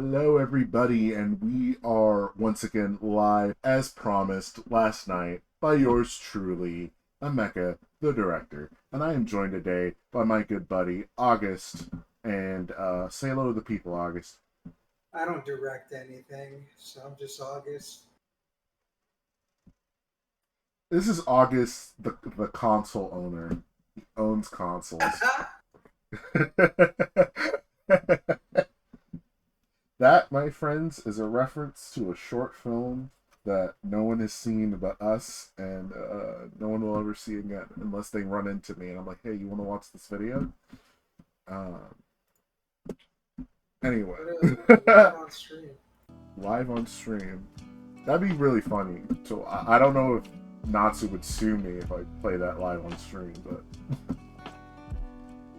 Hello, everybody, and we are once again live as promised last night by yours truly, Emeka, the director. And I am joined today by my good buddy, August. And say hello to the people, August. I don't direct anything, so I'm just August. This is August, the console owner. He owns consoles. That, my friends, is a reference to a short film that no one has seen but us, and no one will ever see again unless they run into me and I'm like, hey, you want to watch this video? Um, anyway. Live on stream. Live on stream. That'd be really funny. So I don't know if Natsu would sue me if I play that live on stream, but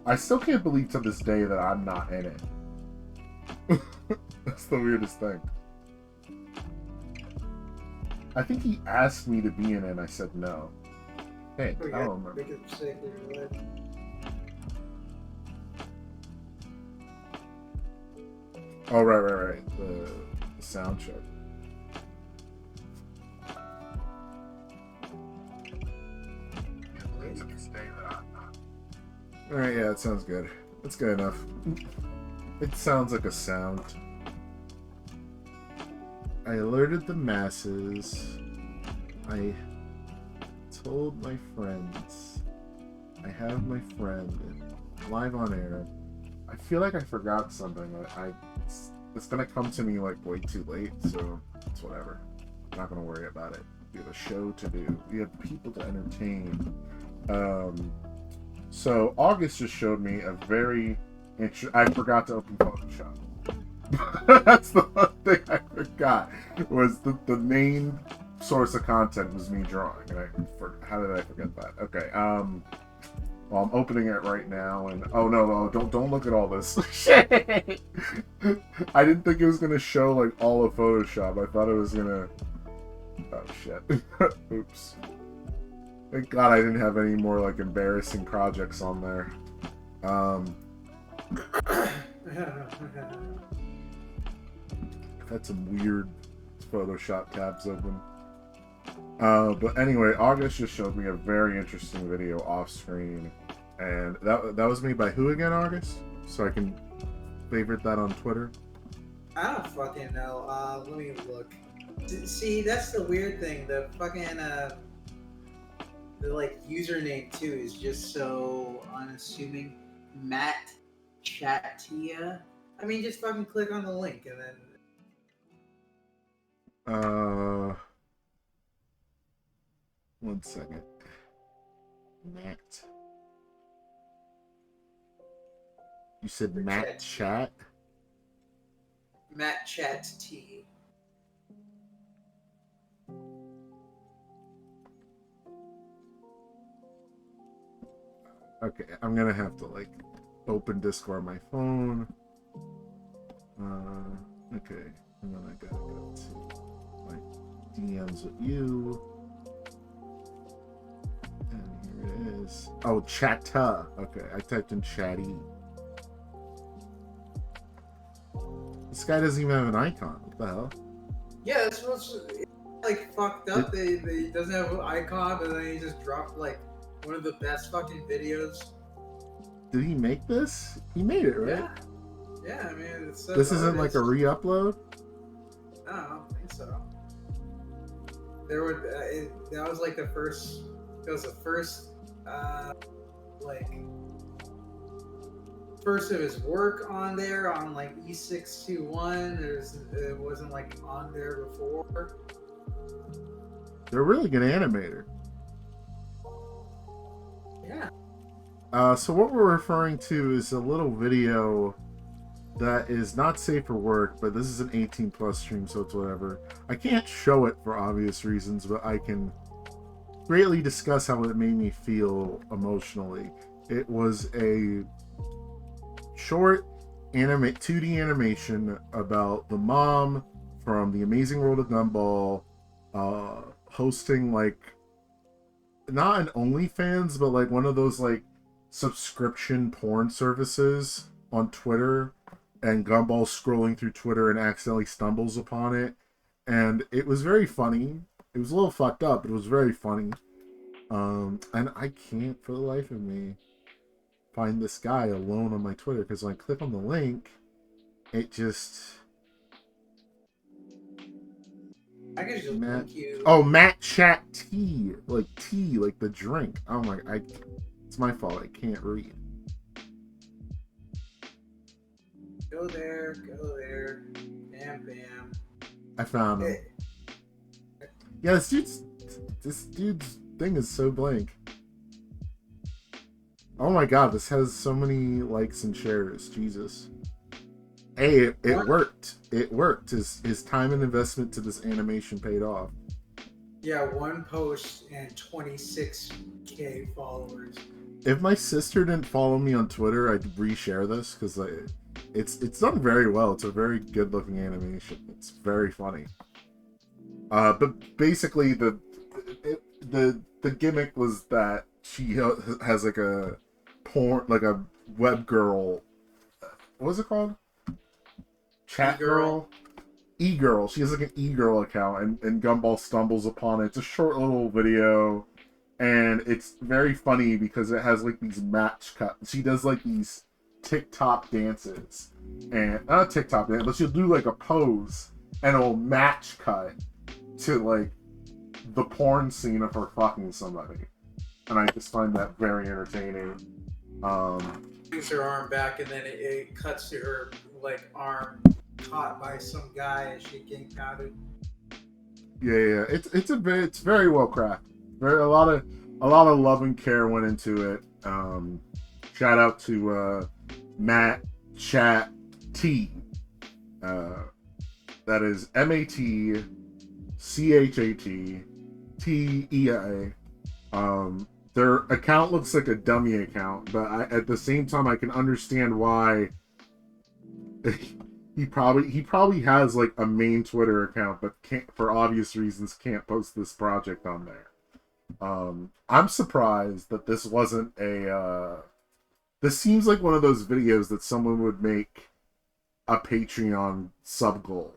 I still can't believe to this day that I'm not in it. That's the weirdest thing. I think he asked me to be in it and I said no. Hey, I don't remember. Make it safe in your life. Oh, right. The sound check. Alright, yeah, it sounds good. That's good enough. It sounds like a sound. I alerted the masses. I told my friends. I have my friend live on air. I feel like I forgot something. It's gonna come to me like way too late, so it's whatever. I'm not gonna worry about it. We have a show to do. We have people to entertain. So August just showed me a very I forgot to open Photoshop. That's the one thing I forgot. Was the main source of content was me drawing, and how did I forget that? Okay. Well, I'm opening it right now, and oh no, don't look at all this shit. I didn't think it was gonna show like all of Photoshop. I thought it was gonna. Oh shit. Oops. Thank God I didn't have any more like embarrassing projects on there. I've had some weird Photoshop tabs open. But anyway, August just showed me a very interesting video off screen, and that was made by who again, August? So I can favorite that on Twitter. I don't fucking know. Let me look. See, that's the weird thing. The fucking the like username too is just so unassuming. Matt Chatia. I mean, just fucking click on the link and then. One second. Matt. You said Matt Chat? Matt Chat T. Okay, I'm gonna have to like open Discord on my phone. Okay, and then I gotta go to my DMs with you. And here it is. Oh, Chatta. Okay, I typed in Chatty. This guy doesn't even have an icon. What the hell? Yeah, that's what's like fucked up. They doesn't have an icon, but then he just dropped like one of the best fucking videos. Did he make this? He made it, right? Yeah. I mean, it's this isn't like a re-upload. No, I don't think so. There were that was like the first. It was the first, like first of his work on there on like E621. It wasn't like on there before. They're a really good animator. Yeah. So what we're referring to is a little video that is not safe for work, but this is an 18 plus stream, so it's whatever. I can't show it for obvious reasons, but I can greatly discuss how it made me feel emotionally. It was a short 2D animation about the mom from The Amazing World of Gumball hosting like not an OnlyFans, but like one of those like subscription porn services on Twitter, and Gumball scrolling through Twitter and accidentally stumbles upon it, and it was very funny. It was a little fucked up, but it was very funny. And I can't for the life of me find this guy alone on my Twitter, because when I click on the link, it just... I can just Matt... link you. Oh, Matt Chat Tea. Like tea, like the drink. Oh my... It's my fault. I can't read. Go there. Bam, bam. I found him. Yeah, this dude's thing is so blank. Oh my god, this has so many likes and shares. Jesus. Hey, it worked. It worked. His time and investment to this animation paid off. Yeah, one post and 26K followers. If my sister didn't follow me on Twitter, I'd reshare this, because it's done very well. It's a very good looking animation. It's very funny. But basically the gimmick was that she has like a porn, like a web girl. What was it called? Chat girl. E-girl. She has like an e-girl account, and Gumball stumbles upon it. It's a short little video, and it's very funny because it has like these match cuts. She does like these TikTok dances, and not TikTok dance, but she'll do like a pose, and it'll match cut to like the porn scene of her fucking somebody, and I just find that very entertaining. Brings her arm back, and then it cuts to her like arm caught by some guy as she getting pounded. Yeah. It's very well crafted. A lot of love and care went into it. Shout out to Matt Chat T. That is MATCHAT TEIA. Their account looks like a dummy account, but at the same time, I can understand why. He probably has like a main Twitter account, but can't, for obvious reasons, can't post this project on there. I'm surprised that this wasn't a. This seems like one of those videos that someone would make a Patreon sub goal.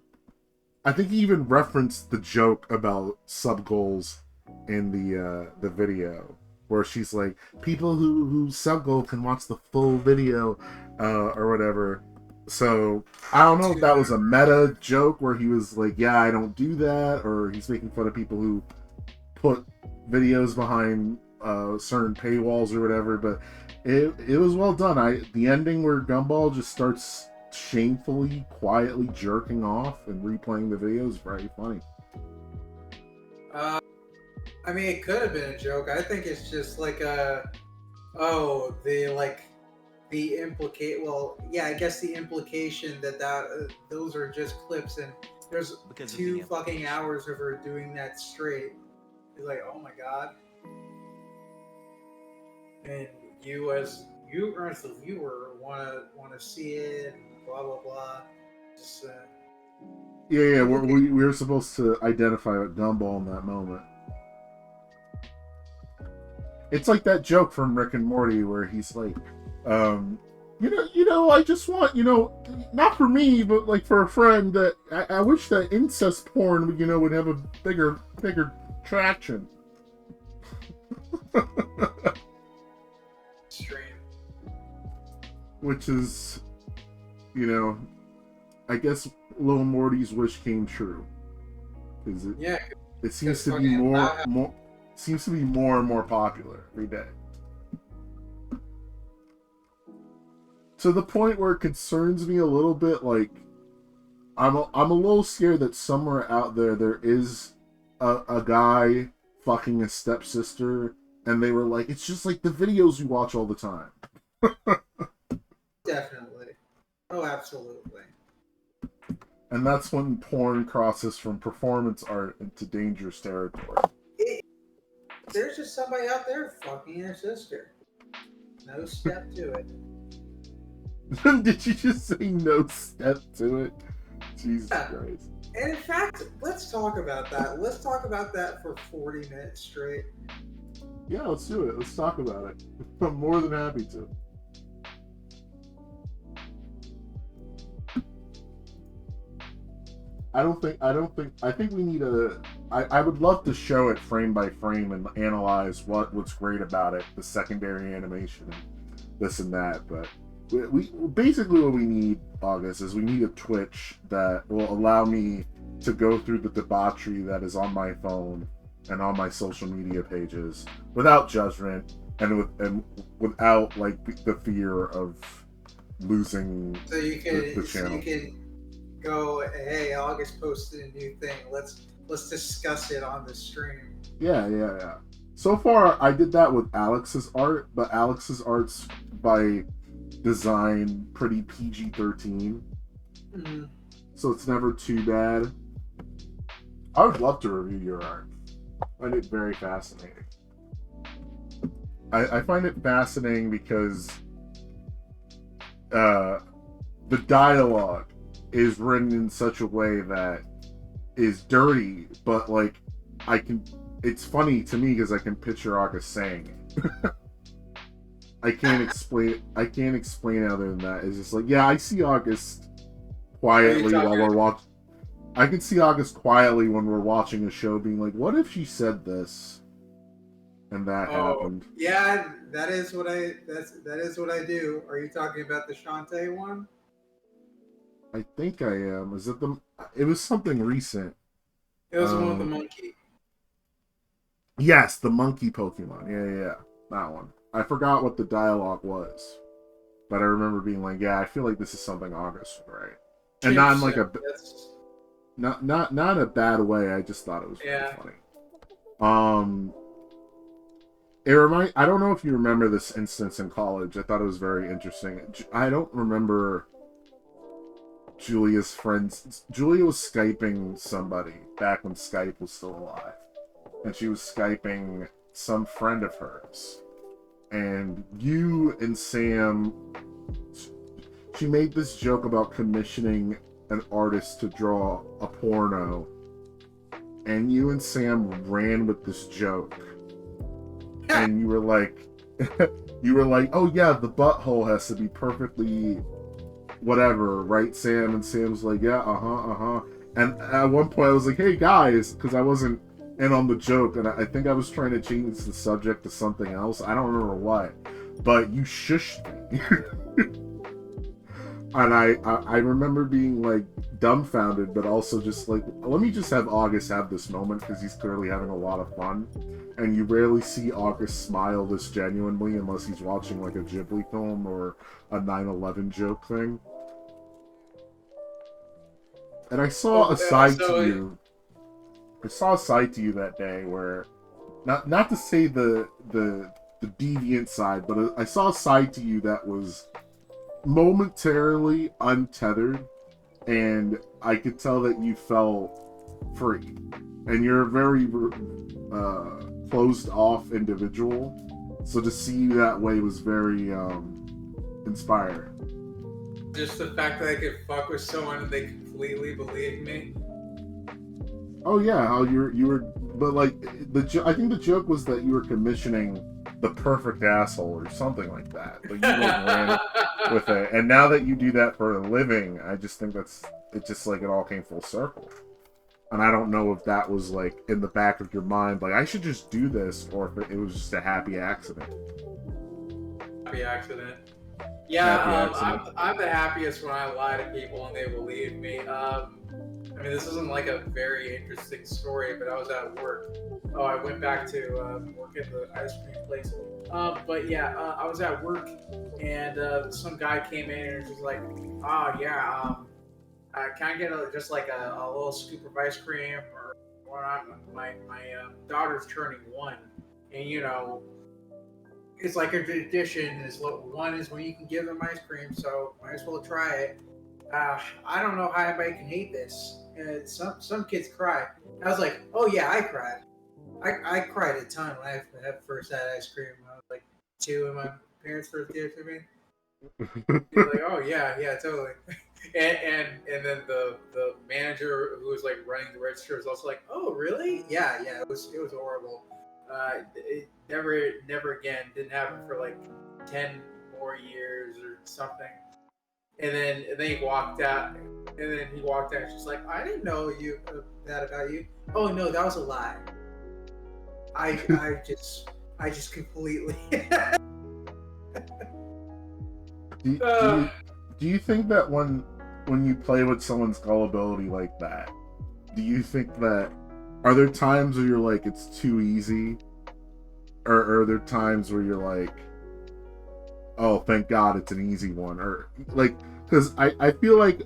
I think he even referenced the joke about sub goals in the video, where she's like, people who sub goal can watch the full video, or whatever. So I don't know if that was a meta joke where he was like, yeah, I don't do that, or he's making fun of people who put videos behind certain paywalls or whatever, but it was well done. The ending where Gumball just starts shamefully, quietly jerking off and replaying the video is very funny. I mean, it could have been a joke. I think it's just like the implication that those are just clips, and there's 2 fucking hours of her doing that straight. It's like, oh my god. And you as the viewer wanna see it, and blah blah blah. Just yeah. We were supposed to identify with Gumball in that moment. It's like that joke from Rick and Morty where he's like, I just want, not for me, but like for a friend, that I wish that incest porn, would have a bigger traction. stream. Which is, I guess Little Morty's wish came true. Because it seems to be more and more popular every day. To the point where it concerns me a little bit. Like, I'm a little scared that somewhere out there is a guy fucking a stepsister, and they were like, it's just like the videos you watch all the time. Definitely. Oh, absolutely. And that's when porn crosses from performance art into dangerous territory. There's just somebody out there fucking your sister. No step to it. Did you just say no step to it? Jesus Christ. And in fact, let's talk about that. Let's talk about that for 40 minutes straight. Yeah, let's do it. Let's talk about it. I'm more than happy to. I think we need I would love to show it frame by frame and analyze what's great about it, the secondary animation, and this and that. But we basically what we need, August, is we need a Twitch that will allow me to go through the debauchery that is on my phone and on my social media pages without judgment and without like the fear of losing So you can the channel. go, hey, August posted a new thing. Let's discuss it on the stream. Yeah. So far, I did that with Alex's art, but Alex's art's by design pretty PG-13, Mm-hmm. so it's never too bad. I would love to review your art. I find it very fascinating. I find it fascinating because the dialogue is written in such a way that is dirty, but like it's funny to me because I can picture August saying it. I can't explain it other than that. It's just like, yeah, I see August quietly while we're watching. I can see August quietly when we're watching a show being like, what if she said this? And that happened. Yeah, that is what I do. Are you talking about the Shantae one? I think I am. Is it the? It was something recent. It was the one with the monkey. Yes, the monkey Pokemon. Yeah. That one. I forgot what the dialogue was, but I remember being like, yeah, I feel like this is something August would write, and not in like a not a bad way. I just thought it was really funny. I don't know if you remember this instance in college. I thought it was very interesting. I don't remember Julia's friends. Julia was Skyping somebody back when Skype was still alive, and she was Skyping some friend of hers. And you and Sam, she made this joke about commissioning an artist to draw a porno, and you and Sam ran with this joke. And you were like, oh yeah, the butthole has to be perfectly whatever, right, Sam? And Sam's like, yeah, uh-huh. And at one point I was like, hey guys, because I wasn't in on the joke, and I think I was trying to change the subject to something else. I don't remember what, but you shushed me. And I remember being like dumbfounded, but also just like, let me just have August have this moment because he's clearly having a lot of fun. And you rarely see August smile this genuinely unless he's watching like a Ghibli film or a 9/11 joke thing. And I saw a side to you. I saw a side to you that day where, not to say the deviant side, but I saw a side to you that was momentarily untethered, and I could tell that you felt free. And you're a very closed off individual, so to see you that way was very inspiring. Just the fact that I could fuck with someone and they completely believed me. Oh yeah, how you were, but like I think the joke was that you were commissioning the perfect asshole or something like that, but you like ran with it. And now that you do that for a living, I just think it just like it all came full circle. And I don't know if that was like in the back of your mind, like I should just do this, or if it was just a happy accident. Happy accident. Yeah, I'm the happiest when I lie to people and they believe me. I mean, this isn't like a very interesting story, but I was at work. Oh, I went back to work at the ice cream place. But yeah, I was at work and some guy came in and was just like, "Oh yeah, can I get just like a little scoop of ice cream?" Or my daughter's turning 1, and you know, it's like a tradition. Is what 1 is when you can give them ice cream, so might as well try it. I don't know how anybody can hate this. Some kids cry. I was like, oh yeah, I cried. I cried a ton when I first had ice cream. When I was like 2, and my parents first gave it to me. Like, oh yeah, totally. And then the manager who was like running the register was also like, oh really? Yeah, it was horrible. It never again. Didn't happen for like 10 more years or something. and then he walked out. And then he walked out. She's like, I didn't know that about you. Oh no, that was a lie. I just completely. Do, do do you think that when you play with someone's gullibility like that, do you think that are there times where you're like it's too easy, or are there times where you're like, oh thank God it's an easy one, or like because I feel like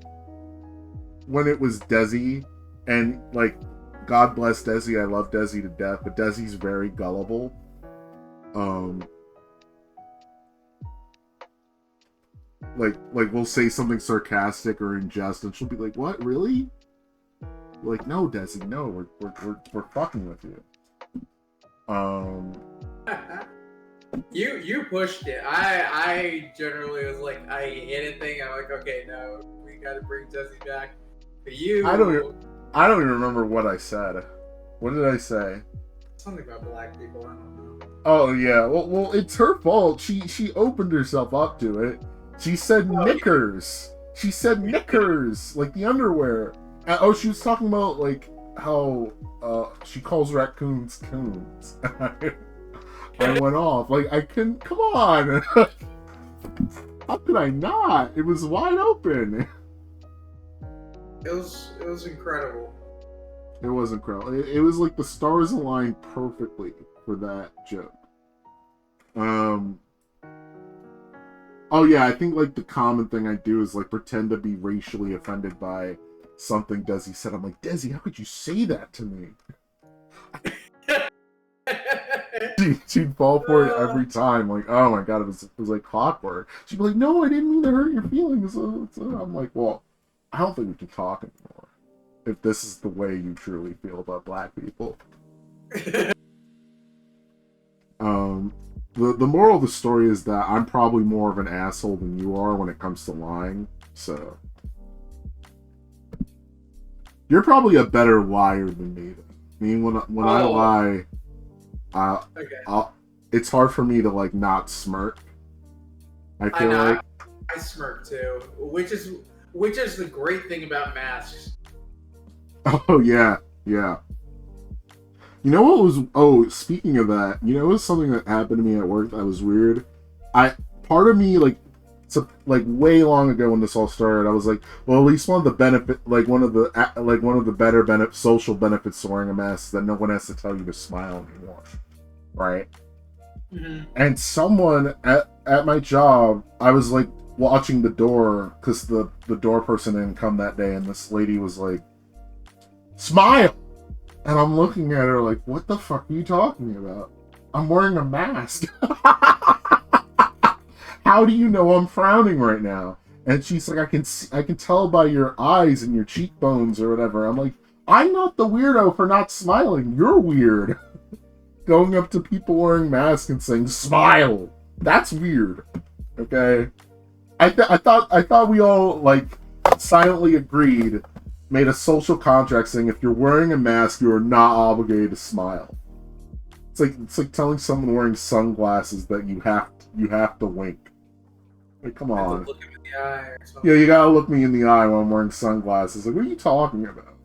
when it was Desi and like God bless Desi, I love Desi to death, but Desi's very gullible. Um, like we'll say something sarcastic or in jest, and she'll be like, "What, really?" We're like, no, Desi, no, we're fucking with you. You pushed it. I generally was like, I hit a thing. I'm like, okay, no, we got to bring Jesse back. But you, I don't even remember what I said. What did I say? Something about black people. I don't know. Oh yeah, well, it's her fault. She opened herself up to it. She said knickers. She said knickers, like the underwear. Oh, she was talking about like how she calls raccoons coons. I went off. Like I couldn't. Come on. How could I not? It was wide open. It was incredible. It was incredible. It was like the stars aligned perfectly for that joke. Oh yeah, I think like the common thing I do is like pretend to be racially offended by something Desi said. I'm like, Desi, how could you say that to me? She'd fall for it every time. Like, oh my god, it was like clockwork. She'd be like, no, I didn't mean to hurt your feelings. I'm like, well, I don't think we can talk anymore if this is the way you truly feel about black people. The moral of the story is that I'm probably more of an asshole than you are when it comes to lying. So you're probably a better liar than me. I mean, when I lie, it's hard for me to like not smirk. I feel like I smirk too, which is the great thing about masks. Oh yeah. You know what was? Oh, speaking of that, you know, it was something that happened to me at work that was weird. Part of me like way long ago when this all started, I was like, well, at least one of the better social benefits to wearing a mask is that no one has to tell you to smile anymore, right? Mm-hmm. And someone at my job, I was like watching the door because the door person didn't come that day, and this lady was like, smile. And I'm looking at her like, what the fuck are you talking about? I'm wearing a mask. How do you know I'm frowning right now? And she's like, I can tell by your eyes and your cheekbones or whatever. I'm like, I'm not the weirdo for not smiling. You're weird. Going up to people wearing masks and saying, smile. That's weird. Okay? I thought we all like silently agreed, made a social contract saying if you're wearing a mask, you are not obligated to smile. It's like telling someone wearing sunglasses that you have to wink. Like, come on. Look him in the eye or something. Yeah, you gotta look me in the eye when I'm wearing sunglasses. Like, what are you talking about?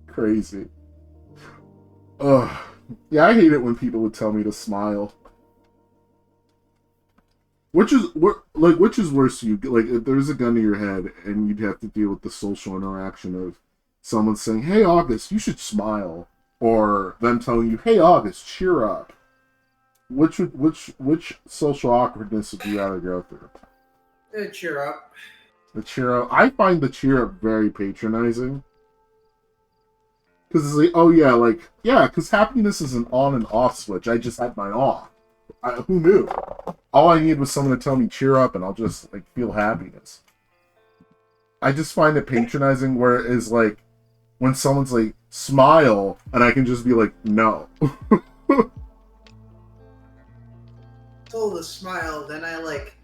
Crazy. Ugh. Yeah, I hate it when people would tell me to smile. Which is worse to you? Like, if there's a gun to your head and you'd have to deal with the social interaction of someone saying, "Hey, August, you should smile," or them telling you, "Hey, August, cheer up." Which social awkwardness would you rather go through? Cheer up. The cheer up. I find the cheer up very patronizing. Because it's like, oh yeah, because happiness is an on and off switch. I just had mine off. Who knew? All I need was someone to tell me cheer up, and I'll just like feel happiness. I just find it patronizing where it is like when someone's like smile, and I can just be like no. Told to smile, then I like,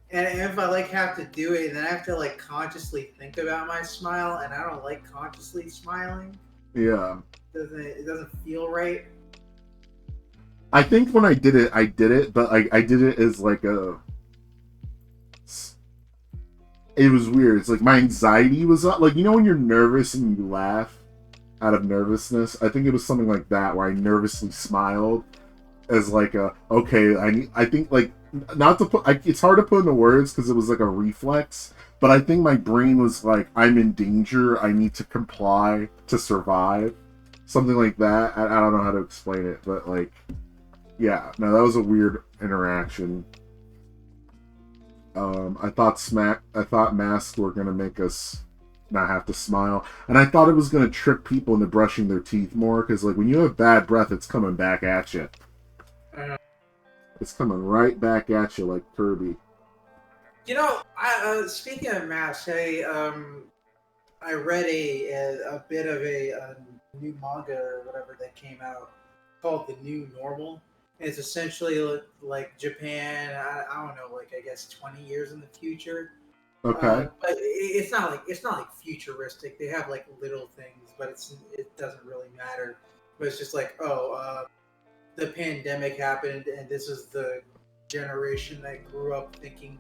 and if I like have to do it, then I have to like consciously think about my smile, and I don't like consciously smiling. Yeah. It doesn't feel right. I think when I did it, but I did it as like a. It was weird. It's like my anxiety was up. Like, you know when you're nervous and you laugh out of nervousness? I think it was something like that where I nervously smiled as like a okay. I think like not to put. It's hard to put into words because it was like a reflex. But I think my brain was like, I'm in danger. I need to comply to survive. Something like that. I don't know how to explain it, but like, yeah. No, that was a weird interaction. I thought masks were gonna make us not have to smile, and I thought it was gonna trick people into brushing their teeth more because, like, when you have bad breath, it's coming back at you. It's coming right back at you like Kirby. You know, speaking of masks, I read a bit of a new manga or whatever that came out called The New Normal. And it's essentially like Japan. I don't know, like I guess 20 years in the future. Okay. But it's not like futuristic. They have like little things, but it doesn't really matter. But it's just like the pandemic happened, and this is the generation that grew up thinking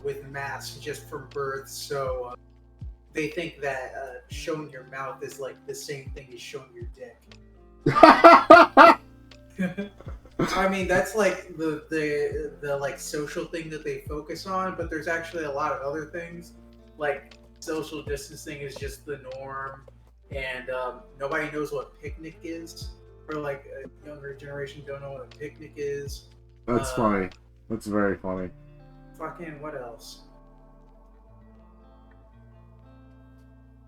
with masks just from birth. So they think that showing your mouth is like the same thing as showing your dick. I mean, that's like the like social thing that they focus on, but there's actually a lot of other things. Like social distancing is just the norm, and nobody knows what picnic is, or like a younger generation don't know what a picnic is. That's funny. That's very funny. Fucking what else?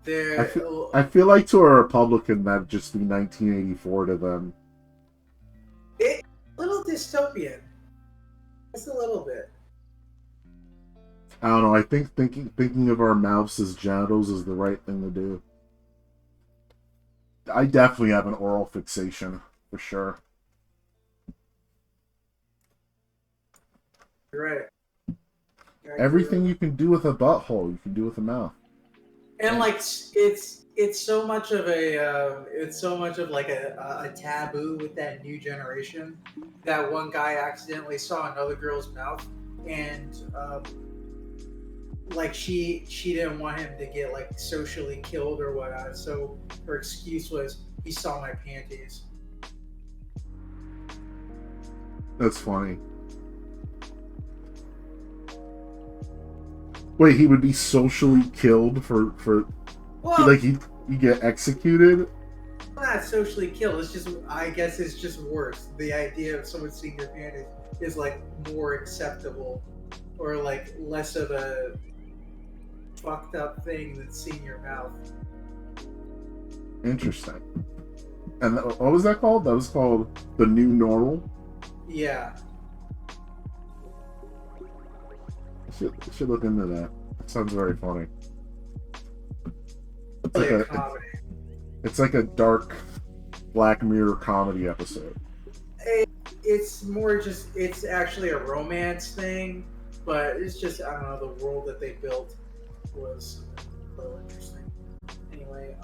I feel like to a Republican that'd just be 1984 to them. A little dystopian. Just a little bit. I don't know. I think thinking of our mouths as genitals is the right thing to do. I definitely have an oral fixation for sure. You're right. Everything you can do with a butthole, you can do with a mouth. And like it's so much of like a taboo with that new generation that one guy accidentally saw another girl's mouth, and like she didn't want him to get like socially killed or whatnot, so her excuse was he saw my panties. That's funny. Wait, he would be socially killed for Well, like he get executed? not socially killed. It's just, I guess it's just worse. The idea of someone seeing your panties is like more acceptable, or like less of a fucked up thing than seeing your mouth. Interesting. And what was that called? That was called The New Normal? Yeah. I should look into that. That sounds very funny. It's like a dark Black Mirror comedy episode. It's more just, it's actually a romance thing, but it's just, I don't know, the world that they built was a little interesting. Anyway,